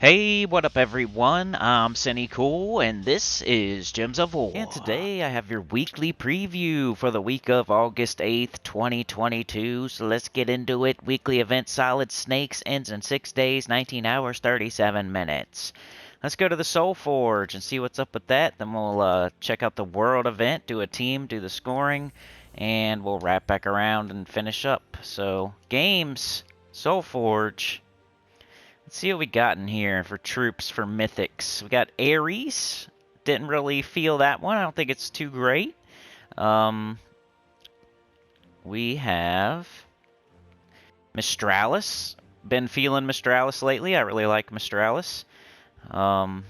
Hey, what up everyone? I'm Sinnycool, and this is Gems of War. And today I have your weekly preview for the week of August 8th, 2022. So let's get into it. Weekly event Solid Snakes ends in 6 days, 19 hours, 37 minutes. Let's go to the SOULFORGE and see what's up with that. Then we'll check out the World event, do a team, do the scoring, and we'll wrap back around and finish up. So, games, SOULFORGE. Let's see what we got in here for troops for mythics. We got Ares. Didn't really feel that one. I don't think it's too great. We have Mistralus. Been feeling Mistralus lately. I really like Mistralus. The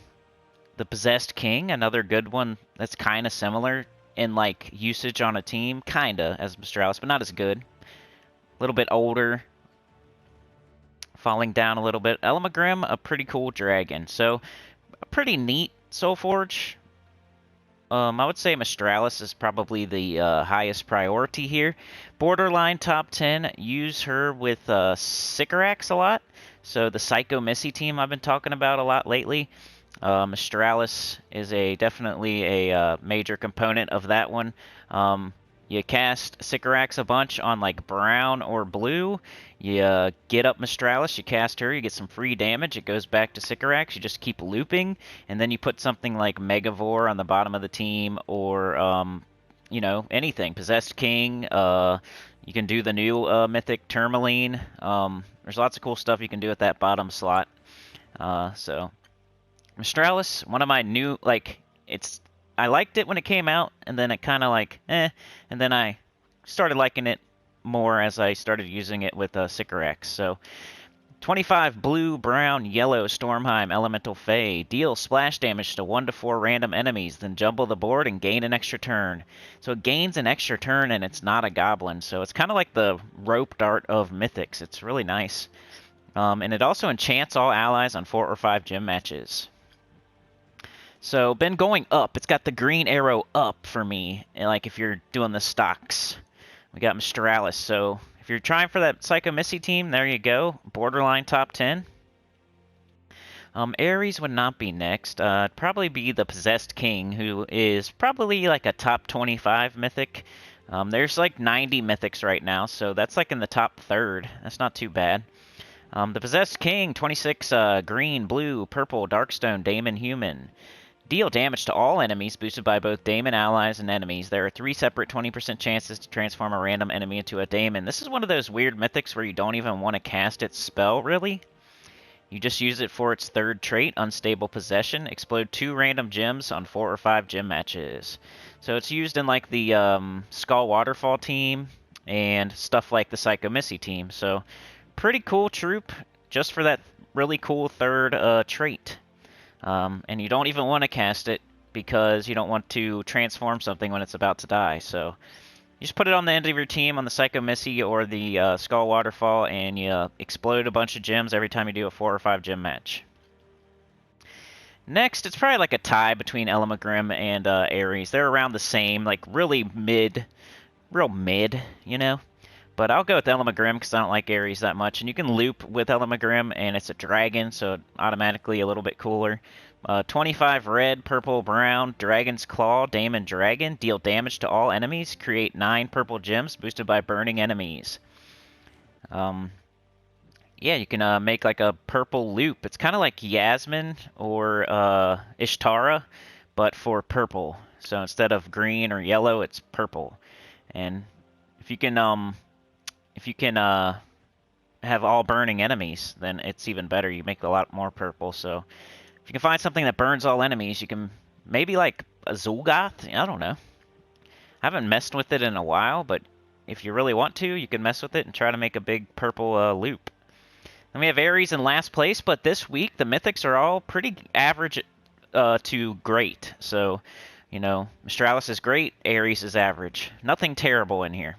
Possessed King, another good one that's kind of similar in like usage on a team, kinda as Mistralis, but not as good. A little bit older, falling down a little bit. Elamagrim, a pretty cool dragon, so a pretty neat SOULFORGE. I would say Mistralis is probably the highest priority here. Borderline top 10. Use her with Sycorax a lot. So the Psycho Missy team I've been talking about a lot lately. Mistralis is definitely a major component of that one. You cast Sycorax a bunch on like brown or blue. You get up Mistralis, you cast her, you get some free damage. It goes back to Sycorax. You just keep looping, and then you put something like Megavore on the bottom of the team, or you know, anything. Possessed King. You can do the new mythic Tourmaline. There's lots of cool stuff you can do at that bottom slot. So Mistralis, one of my new, like, I liked it when it came out, and then it kind of like, and then I started liking it more as I started using it with Sycorax. So, 25 blue, brown, yellow, Stormheim, Elemental Fae. Deal splash damage to 1 to 4 random enemies, then jumble the board and gain an extra turn. So it gains an extra turn, and it's not a goblin, so it's kind of like the rope dart of Mythics. It's really nice. And it also enchants all allies on 4 or 5 gym matches. So, been going up. It's got the green arrow up for me, like if you're doing the stocks. We got Mistralis, so if you're trying for that Psycho Missy team, there you go. Borderline top 10. Ares would not be next. It'd probably be the Possessed King, who is probably like a top 25 mythic. There's like 90 mythics right now, so that's like in the top third. That's not too bad. The Possessed King, 26 green, blue, purple, Darkstone, Daemon, Human. Deal damage to all enemies, boosted by both Daemon allies and enemies. There are 3 separate 20% chances to transform a random enemy into a Daemon. This is one of those weird mythics where you don't even want to cast its spell, really. You just use it for its third trait, Unstable Possession. Explode 2 random gems on 4 or 5 gym matches. So it's used in like the Skull Waterfall team and stuff like the Psycho Missy team. So pretty cool troop just for that really cool third trait. And you don't even want to cast it because you don't want to transform something when it's about to die. So you just put it on the end of your team on the Psycho Missy or the Skull Waterfall, and you explode a bunch of gems every time you do a 4 or 5 gem match. Next, it's probably like a tie between Elamagrim and Ares. They're around the same, like really real mid, you know? But I'll go with Elamagrim because I don't like Ares that much. And you can loop with Elamagrim, and it's a dragon, so automatically a little bit cooler. 25 red, purple, brown, Dragon's Claw, Daemon Dragon. Deal damage to all enemies. Create 9 purple gems boosted by burning enemies. Yeah, you can make like a purple loop. It's kind of like Yasmin or Ishtara, but for purple. So instead of green or yellow, it's purple. And if you can have all burning enemies, then it's even better. You make a lot more purple. So if you can find something that burns all enemies, you can maybe like a Zul'Goth. I don't know. I haven't messed with it in a while, but if you really want to, you can mess with it and try to make a big purple loop. Then we have Ares in last place, but this week the mythics are all pretty average to great. So, you know, Mistralis is great, Ares is average. Nothing terrible in here.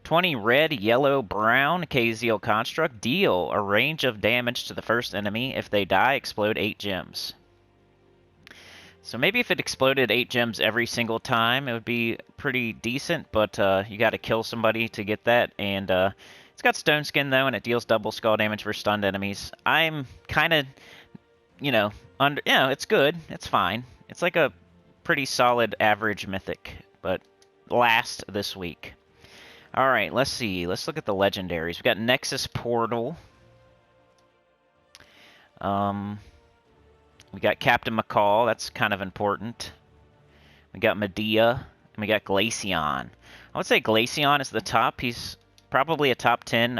20 red, yellow, brown, Kaziel Construct. Deal a range of damage to the first enemy. If they die, explode 8 gems. So maybe if it exploded 8 gems every single time, it would be pretty decent, but you gotta kill somebody to get that, and it's got Stone Skin, though, and it deals double skull damage for stunned enemies. I'm kind of it's good. It's fine. It's like a pretty solid average mythic, but last this week. All right, let's see. Let's look at the legendaries. We got Nexus Portal. We got Captain McCall. That's kind of important. We got Medea, and we got Glaceon. I would say Glaceon is the top. He's probably a top 10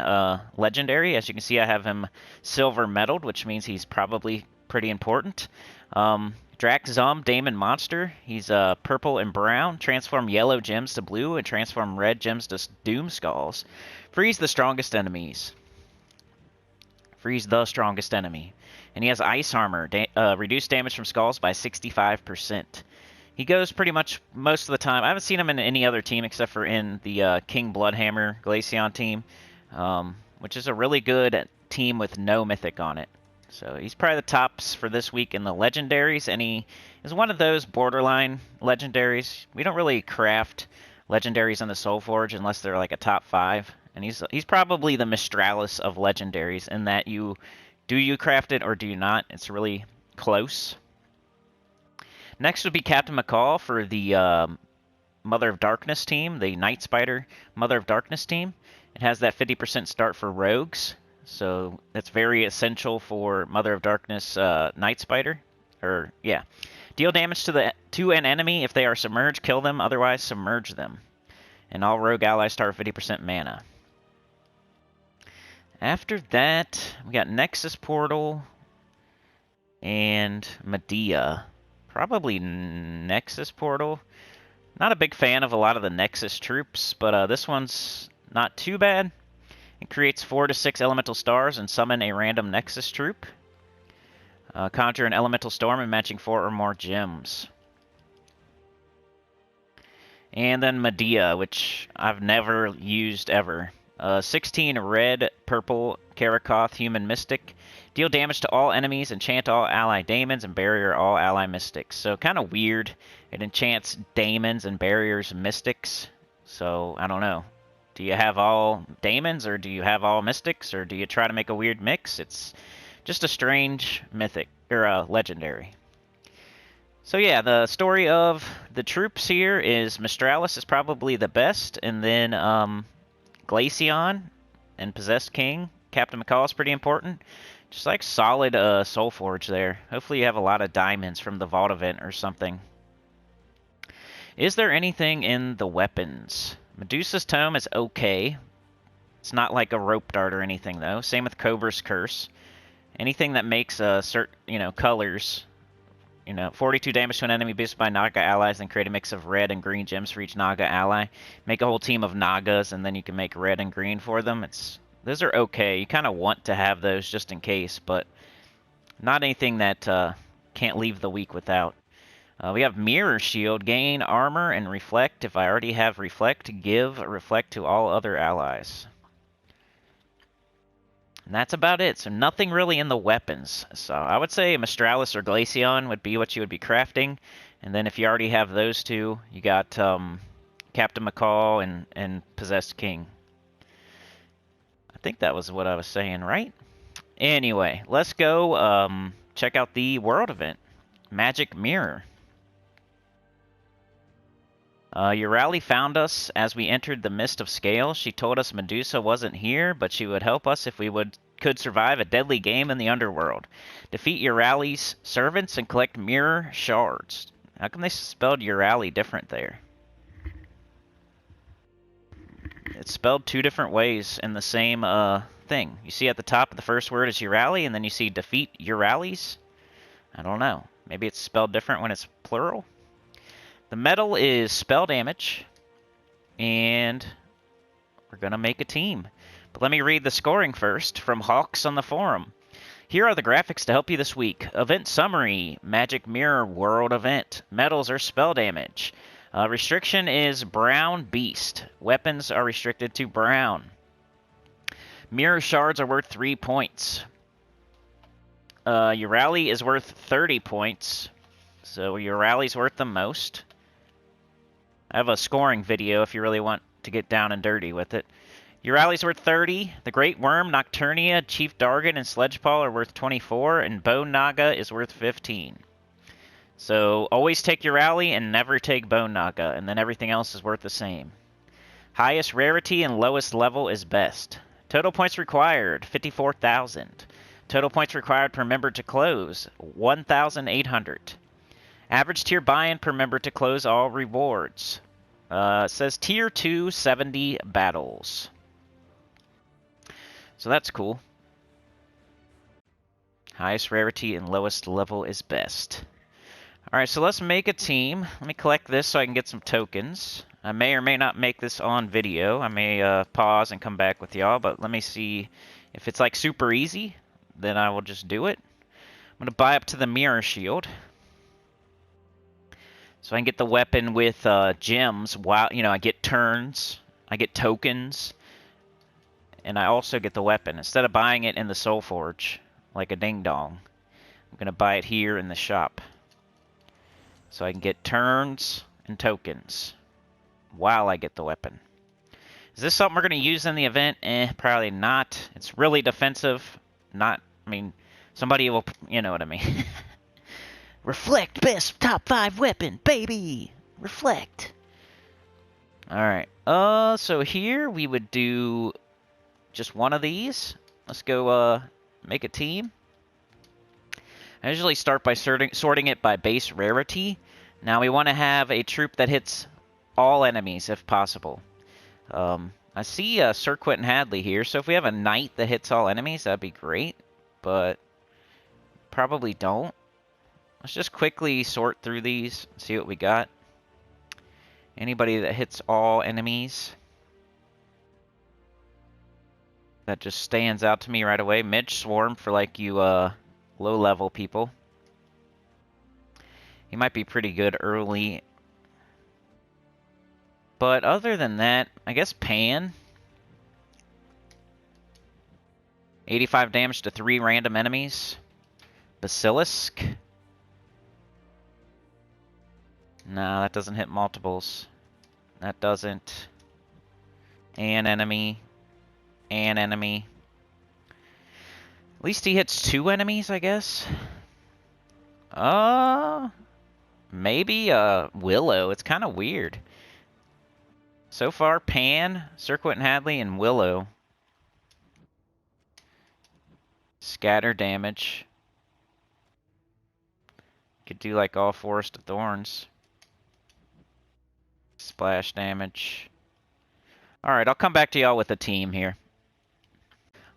legendary. As you can see, I have him silver medaled, which means he's probably pretty important. Draxum, Daemon Monster. He's purple and brown. Transform yellow gems to blue and transform red gems to doom skulls. Freeze the strongest enemies. Freeze the strongest enemy. And he has ice armor. Reduce damage from skulls by 65%. He goes pretty much most of the time. I haven't seen him in any other team except for in the King Bloodhammer Glaceon team, which is a really good team with no mythic on it. So he's probably the tops for this week in the legendaries, and he is one of those borderline legendaries. We don't really craft legendaries in the SOULFORGE unless they're like a top 5, and he's probably the mistralus of legendaries in that you craft it or do you not. It's really close. Next would be Captain McCall for the Mother of Darkness team, the Night Spider Mother of Darkness team. It has that 50% start for rogues, so that's very essential for Mother of Darkness Night Spider. Deal damage to an enemy if they are submerged, kill them, otherwise submerge them. And all rogue allies start 50% mana. After that, we got Nexus Portal and Medea. Probably Nexus Portal. Not a big fan of a lot of the Nexus troops, but this one's not too bad. It creates 4 to 6 elemental stars and summon a random Nexus troop. Conjure an elemental storm and matching 4 or more gems. And then Medea, which I've never used ever. 16 red, purple, Karakoth, human mystic. Deal damage to all enemies, enchant all ally daemons, and barrier all ally mystics. So kind of weird. It enchants daemons and barriers mystics. So I don't know. Do you have all daemons, or do you have all mystics, or do you try to make a weird mix? It's just a strange mythic, or legendary. So yeah, the story of the troops here is Mistralus is probably the best, and then Glaceon and Possessed King. Captain McCall is pretty important. Just like solid SOULFORGE there. Hopefully you have a lot of diamonds from the Vault event or something. Is there anything in the weapons? Medusa's Tome is okay. It's not like a rope dart or anything though. Same with Cobra's Curse. Anything that makes certain, colors. 42 damage to an enemy boosted by Naga allies, and create a mix of red and green gems for each Naga ally. Make a whole team of Nagas, and then you can make red and green for them. Those are okay. You kind of want to have those just in case, but not anything that can't leave the week without. We have Mirror Shield. Gain armor and reflect. If I already have reflect, give reflect to all other allies. And that's about it. So nothing really in the weapons. So I would say Mistralus or Glaceon would be what you would be crafting. And then if you already have those two, you got Captain McCall and Possessed King. I think that was what I was saying, right? Anyway, let's go check out the world event. Magic Mirror. Eurali found us as we entered the Mist of Scale. She told us Medusa wasn't here, but she would help us if we could survive a deadly game in the underworld. Defeat Eurali's servants and collect mirror shards. How come they spelled Eurali different there? It's spelled 2 different ways in the same thing. You see at the top of the first word is Eurali, and then you see defeat Eurali's. I don't know. Maybe it's spelled different when it's plural. The medal is spell damage, and we're going to make a team. But let me read the scoring first from Hawks on the forum. Here are the graphics to help you this week. Event summary, Magic Mirror World Event. Medals are spell damage. Restriction is Brown Beast. Weapons are restricted to brown. Mirror shards are worth 3 points. Eurali is worth 30 points. So Eurali's worth the most. I have a scoring video if you really want to get down and dirty with it. Your rally's worth 30. The Great Worm, Nocturnia, Chief Dargan, and Sledgepaw are worth 24, and Bone Naga is worth 15. So always take your rally and never take Bone Naga, and then everything else is worth the same. Highest rarity and lowest level is best. Total points required, 54,000. Total points required per member to close, 1,800. Average tier buy-in per member to close all rewards. It says tier 2, 70 battles. So that's cool. Highest rarity and lowest level is best. Alright, so let's make a team. Let me collect this so I can get some tokens. I may or may not make this on video. I may pause and come back with y'all, but let me see if it's like super easy, then I will just do it. I'm going to buy up to the mirror shield. So I can get the weapon with gems. While, you know, I get turns, I get tokens, and I also get the weapon. Instead of buying it in the SOULFORGE, like a ding-dong, I'm going to buy it here in the shop. So I can get turns and tokens while I get the weapon. Is this something we're going to use in the event? Probably not. It's really defensive. Not, I mean, somebody will, you know what I mean. Reflect, best top 5 weapon, baby! Reflect. Alright, so here we would do just one of these. Let's go, make a team. I usually start by sorting it by base rarity. Now we want to have a troop that hits all enemies, if possible. I see Sir Quentin Hadley here, so if we have a knight that hits all enemies, that'd be great. But probably don't. Let's just quickly sort through these and see what we got. Anybody that hits all enemies. That just stands out to me right away. Midge Swarm for like you low-level people. He might be pretty good early. But other than that, I guess Pan. 85 damage to 3 random enemies. Basilisk. No, that doesn't hit multiples. That doesn't. An enemy. An enemy. At least he hits 2 enemies, I guess. Maybe Willow. It's kind of weird. So far, Pan, Sir Quentin Hadley, and Willow. Scatter damage. Could do like all Forest of Thorns. Splash damage. Alright, I'll come back to y'all with a team here.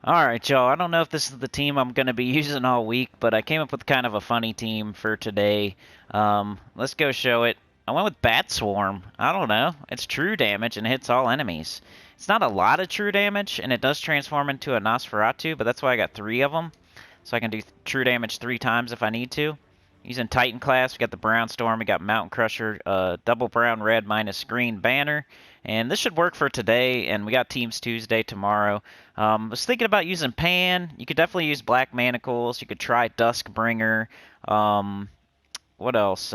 Alright, y'all. I don't know if this is the team I'm going to be using all week, but I came up with kind of a funny team for today. Let's go show it. I went with Bat Swarm. I don't know. It's true damage and it hits all enemies. It's not a lot of true damage, and it does transform into a Nosferatu, but that's why I got 3 of them. So I can do true damage 3 times if I need to. Using Titan class, we got the Brown Storm, we got Mountain Crusher, double brown, red, minus green banner. And this should work for today, and we got Teams Tuesday tomorrow. I was thinking about using Pan. You could definitely use Black Manacles. You could try Duskbringer. What else?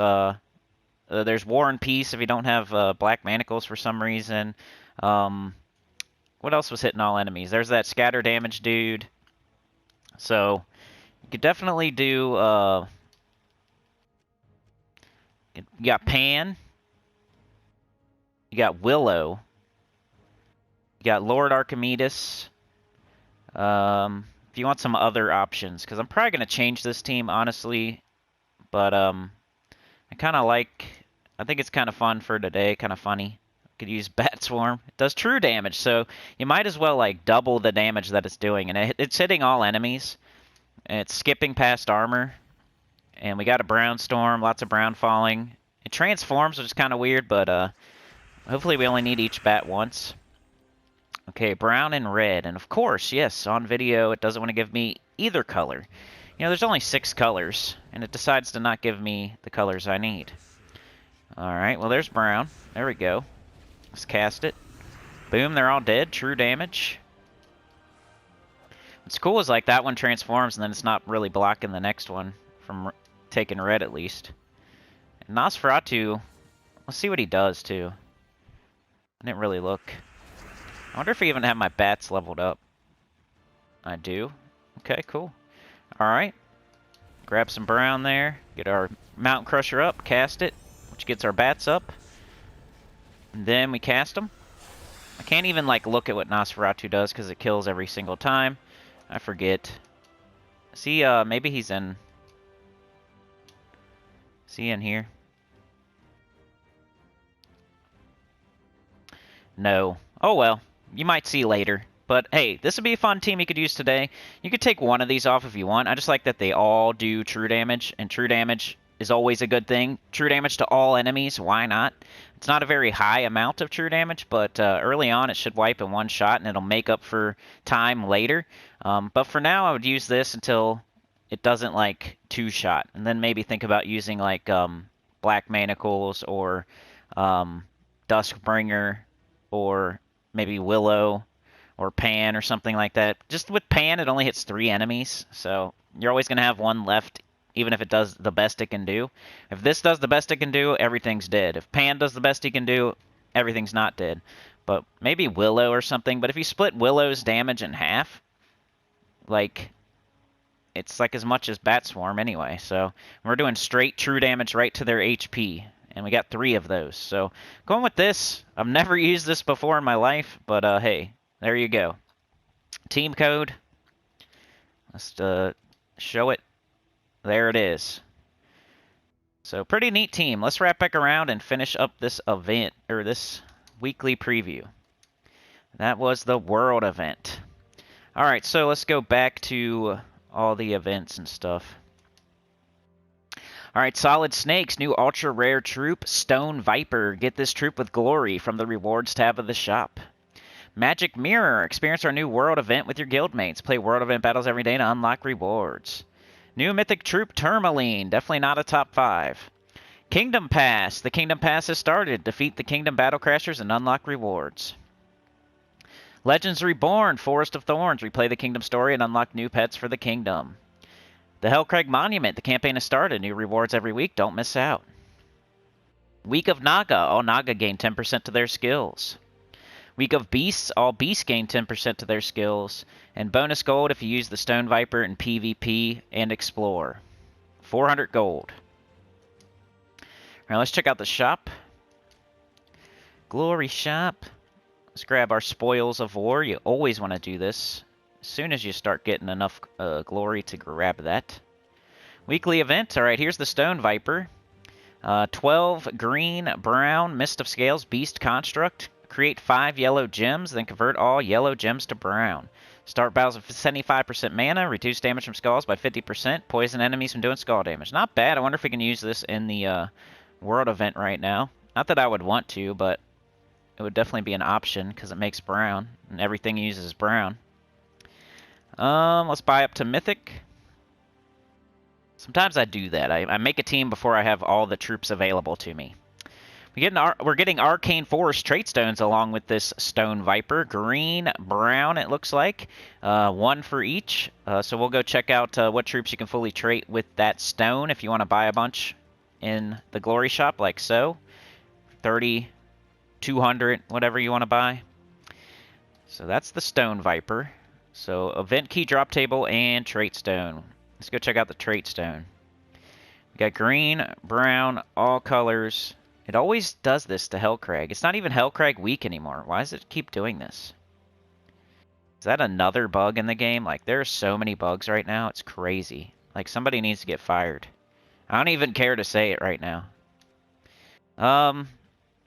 There's War and Peace if you don't have Black Manacles for some reason. What else was hitting all enemies? There's that scatter damage dude. So, you could definitely do... you got Pan. You got Willow. You got Lord Archimedes. If you want some other options, because I'm probably going to change this team, honestly. But I kind of like... I think it's kind of fun for today, kind of funny. Could use Bat Swarm. It does true damage, so you might as well like double the damage that it's doing. And it's hitting all enemies. And it's skipping past armor. And we got a Brown Storm, lots of brown falling. It transforms, which is kind of weird, but hopefully we only need each bat once. Okay, brown and red. And of course, yes, on video it doesn't want to give me either color. You know, there's only 6 colors, and it decides to not give me the colors I need. Alright, well there's brown. There we go. Let's cast it. Boom, they're all dead. True damage. What's cool is like that one transforms, and then it's not really blocking the next one from taking red at least. And Nosferatu, let's see what he does too. I didn't really look. I wonder if I even have my bats leveled up. I do. Okay, cool. Alright. Grab some brown there. Get our Mountain Crusher up. Cast it, which gets our bats up. And then we cast them. I can't even, like, look at what Nosferatu does because it kills every single time. I forget. See, maybe he's in... Is he in here? No. Oh, well. You might see later. But, hey, this would be a fun team you could use today. You could take one of these off if you want. I just like that they all do true damage, and true damage is always a good thing. True damage to all enemies, why not? It's not a very high amount of true damage, but early on it should wipe in one shot, and it'll make up for time later. But for now, I would use this until it doesn't, like, two-shot. And then maybe think about using, like, Black Manacles or Duskbringer or maybe Willow or Pan or something like that. Just with Pan, it only hits 3 enemies, so you're always going to have one left, even if it does the best it can do. If this does the best it can do, everything's dead. If Pan does the best he can do, everything's not dead. But maybe Willow or something. But if you split Willow's damage in half, like, it's like as much as Bat Swarm anyway. So we're doing straight true damage right to their HP. And we got 3 of those. So going with this, I've never used this before in my life, but hey, there you go. Team code. Let's show it. There it is. So pretty neat team. Let's wrap back around and finish up this event, or this weekly preview. That was the World event. Alright, so let's go back to all the events and stuff. Alright, Solid Snakes, new ultra rare troop, Stone Viper. Get this troop with glory from the rewards tab of the shop. Magic Mirror, experience our new world event with your guildmates. Play world event battles every day to unlock rewards. New mythic troop, Tourmaline, definitely not a top 5. Kingdom Pass, the Kingdom Pass has started. Defeat the Kingdom Battle Crashers and unlock rewards. Legends Reborn, Forest of Thorns, replay the Kingdom story and unlock new pets for the Kingdom. The Hellcrag Monument, the campaign has started. New rewards every week, don't miss out. Week of Naga, all Naga gain 10% to their skills. Week of Beasts, all Beasts gain 10% to their skills. And bonus gold if you use the Stone Viper in PvP and Explore. 400 gold. Alright, let's check out the shop. Glory shop. Let's grab our Spoils of War. You always want to do this as soon as you start getting enough glory to grab that. Weekly event. Alright, here's the Stone Viper. 12 green, brown, Mist of Scales, Beast Construct. Create 5 yellow gems, then convert all yellow gems to brown. Start battles with 75% mana, reduce damage from skulls by 50%, poison enemies from doing skull damage. Not bad. I wonder if we can use this in the world event right now. Not that I would want to, but it would definitely be an option because it makes brown, and everything uses brown. Let's buy up to Mythic. Sometimes I do that. I make a team before I have all the troops available to me. We're getting Arcane Forest trait stones along with this Stone Viper. Green, brown, it looks like. 1 for each. So we'll go check out what troops you can fully trait with that stone if you want to buy a bunch in the Glory Shop, like so. 30, 200, whatever you want to buy. So that's the Stone Viper. So event key, drop table, and trait stone. Let's go check out the trait stone. We got green, brown, all colors. It always does this to Hellcrag. It's not even Hellcrag week anymore. Why does it keep doing this? Is that another bug in the game? Like, there are so many bugs right now. It's crazy. Like, somebody needs to get fired. I don't even care to say it right now.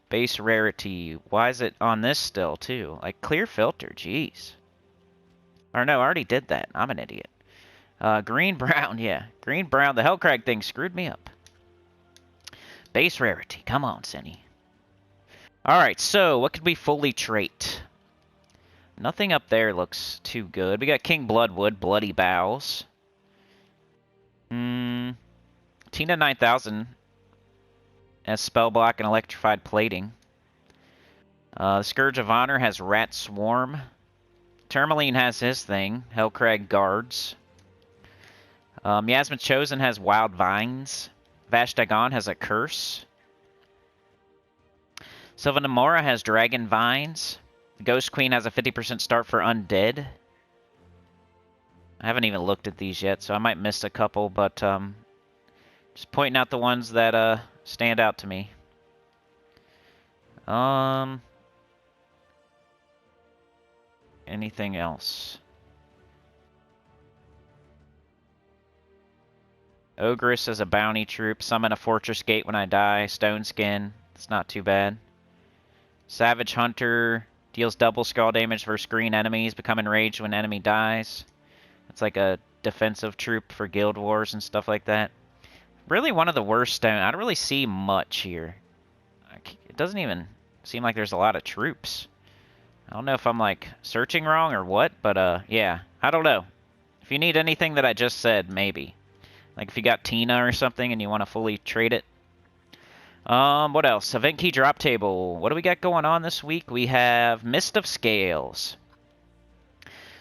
Base rarity. Why is it on this still, too? Like, clear filter. Jeez. Or no, I already did that. I'm an idiot. Green, brown. Yeah. Green, brown. The Hellcrag thing screwed me up. Base rarity. Come on, Sinny. Alright, so what could we fully trait? Nothing up there looks too good. We got King Bloodwood, Bloody Bowels. Tina 9000 has Spellblock and Electrified Plating. Scourge of Honor has Rat Swarm. Tourmaline has his thing, Hellcrag Guards. Yasmin Chosen has Wild Vines. Vashtagon has a Curse. Sylvanamora has Dragon Vines. Ghost Queen has a 50% start for undead. I haven't even looked at these yet, so I might miss a couple, but just pointing out the ones that stand out to me. Anything else? Ogress as a bounty troop. Summon a fortress gate when I die. Stone skin. It's not too bad. Savage Hunter deals double skull damage versus green enemies. Become enraged when enemy dies. It's like a defensive troop for guild wars and stuff like that. Really one of the worst stone. I don't really see much here. It doesn't even seem like there's a lot of troops. I don't know if I'm like searching wrong or what, but yeah, I don't know. If you need anything that I just said, maybe. Like if you got Tina or something and you want to fully trade it. What else? Event key drop table. What do we got going on this week? We have Mist of Scales.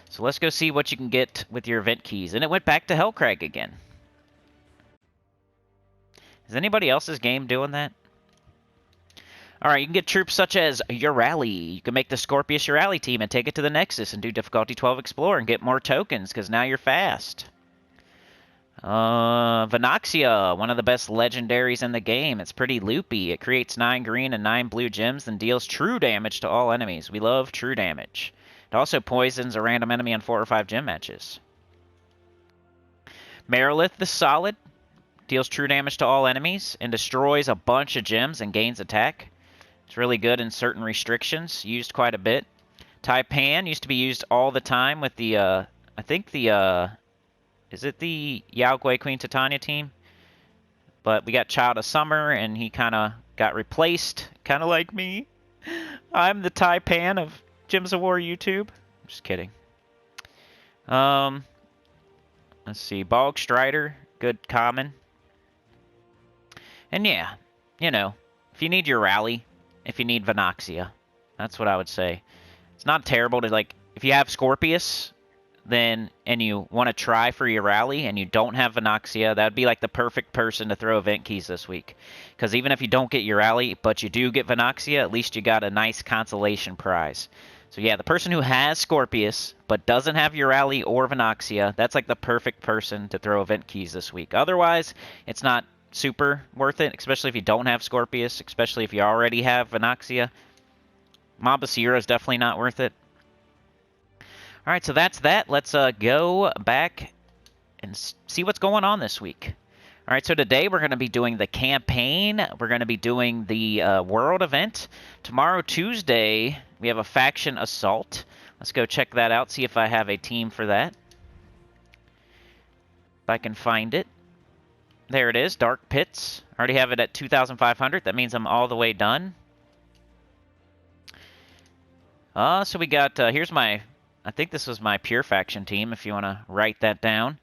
So let's go see what you can get with your event keys. And it went back to Hellcrag again. Is anybody else's game doing that? Alright, you can get troops such as Urali. You can make the Scorpius Urali team and take it to the Nexus and do difficulty 12 Explore and get more tokens, because now you're fast. Venoxia, one of the best legendaries in the game. It's pretty loopy. It creates 9 green and 9 blue gems and deals true damage to all enemies. We love true damage. It also poisons a random enemy on 4 or 5 gym matches. Marilith the Solid deals true damage to all enemies and destroys a bunch of gems and gains attack. It's really good in certain restrictions. Used quite a bit. Taipan used to be used all the time with the, I think the, is it the Yao Gui Queen Titania team? But we got Child of Summer, and he kind of got replaced, kind of like me. I'm the Taipan of Gems of War YouTube. Just kidding. Let's see. Bog Strider, good common. And yeah, you know, if you need your rally, if you need Venoxia, that's what I would say. It's not terrible to, like, if you have Scorpius, then, and you want to try for your rally, and you don't have Venoxia, that would be like the perfect person to throw event keys this week. Because even if you don't get your rally, but you do get Venoxia, at least you got a nice consolation prize. So yeah, the person who has Scorpius, but doesn't have your rally or Venoxia, that's like the perfect person to throw event keys this week. Otherwise, it's not super worth it, especially if you don't have Scorpius, especially if you already have Venoxia. Mabasira is definitely not worth it. Alright, so that's that. Let's go back and see what's going on this week. Alright, so today we're going to be doing the campaign. We're going to be doing the world event. Tomorrow, Tuesday, we have a faction assault. Let's go check that out, see if I have a team for that. If I can find it. There it is, Dark Pits. I already have it at 2,500. That means I'm all the way done. So we got, here's my, I think this was my pure faction team, if you want to write that down.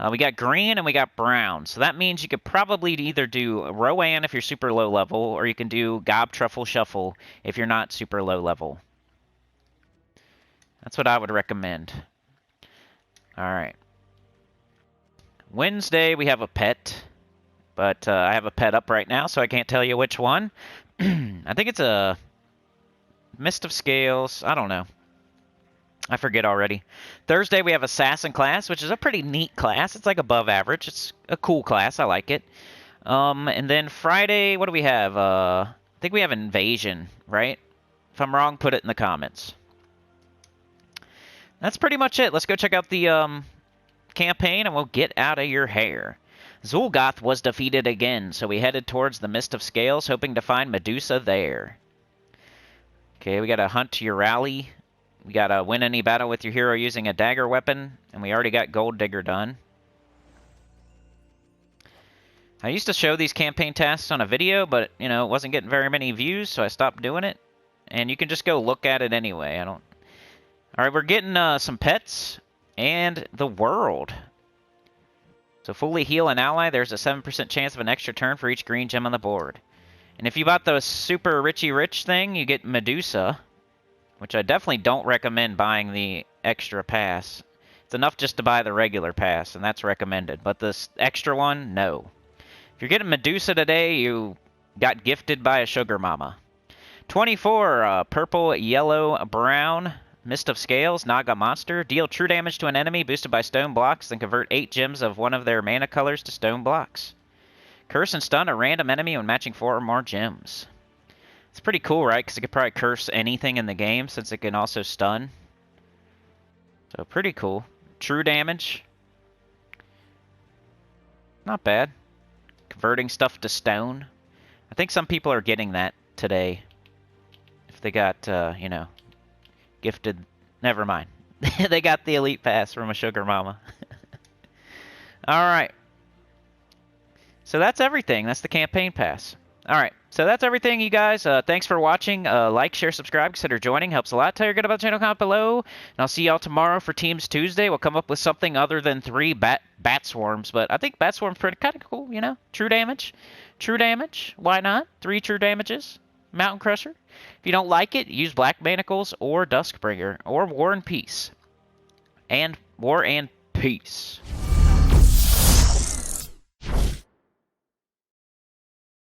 We got green and we got brown. So that means you could probably either do Rowan if you're super low level, or you can do Gob Truffle Shuffle if you're not super low level. That's what I would recommend. Alright. Wednesday we have a pet. But I have a pet up right now, so I can't tell you which one. I think it's a Mist of Scales. I don't know. I forget already. Thursday, we have Assassin class, which is a pretty neat class. It's like above average. It's a cool class. I like it. And then Friday, what do we have? I think we have Invasion, right? If I'm wrong, put it in the comments. That's pretty much it. Let's go check out the campaign, and we'll get out of your hair. Zul'Goth was defeated again, so we headed towards the Mist of Scales, hoping to find Medusa there. Okay, we gotta hunt your rally. We gotta win any battle with your hero using a dagger weapon, and we already got Gold Digger done. I used to show these campaign tasks on a video, but, you know, it wasn't getting very many views, so I stopped doing it. And you can just go look at it anyway. Alright, we're getting some pets and the world. So fully heal an ally, there's a 7% chance of an extra turn for each green gem on the board. And if you bought the super richy rich thing, you get Medusa, which I definitely don't recommend buying the extra pass. It's enough just to buy the regular pass, and that's recommended. But this extra one, no. If you're getting Medusa today, you got gifted by a sugar mama. 24, purple, yellow, brown, Mist of Scales, Naga Monster. Deal true damage to an enemy boosted by stone blocks, then convert 8 gems of one of their mana colors to stone blocks. Curse and stun a random enemy when matching 4 or more gems. It's pretty cool, right? Because it could probably curse anything in the game since it can also stun. So pretty cool. True damage. Not bad. Converting stuff to stone. I think some people are getting that today. If they got, you know, gifted. Never mind. They got the Elite Pass from a sugar mama. Alright. So that's everything. That's the campaign pass. Alright. So that's everything, you guys. Thanks for watching. Like, share, subscribe, consider joining. Helps a lot. Tell your good about the channel, comment below. And I'll see y'all tomorrow for Teams Tuesday. We'll come up with something other than 3 bat swarms. But I think bat swarm's pretty kind of cool, you know? True damage. True damage. Why not? 3 true damages. Mountain Crusher. If you don't like it, use Black Manacles or Duskbringer or War and Peace. And War and Peace.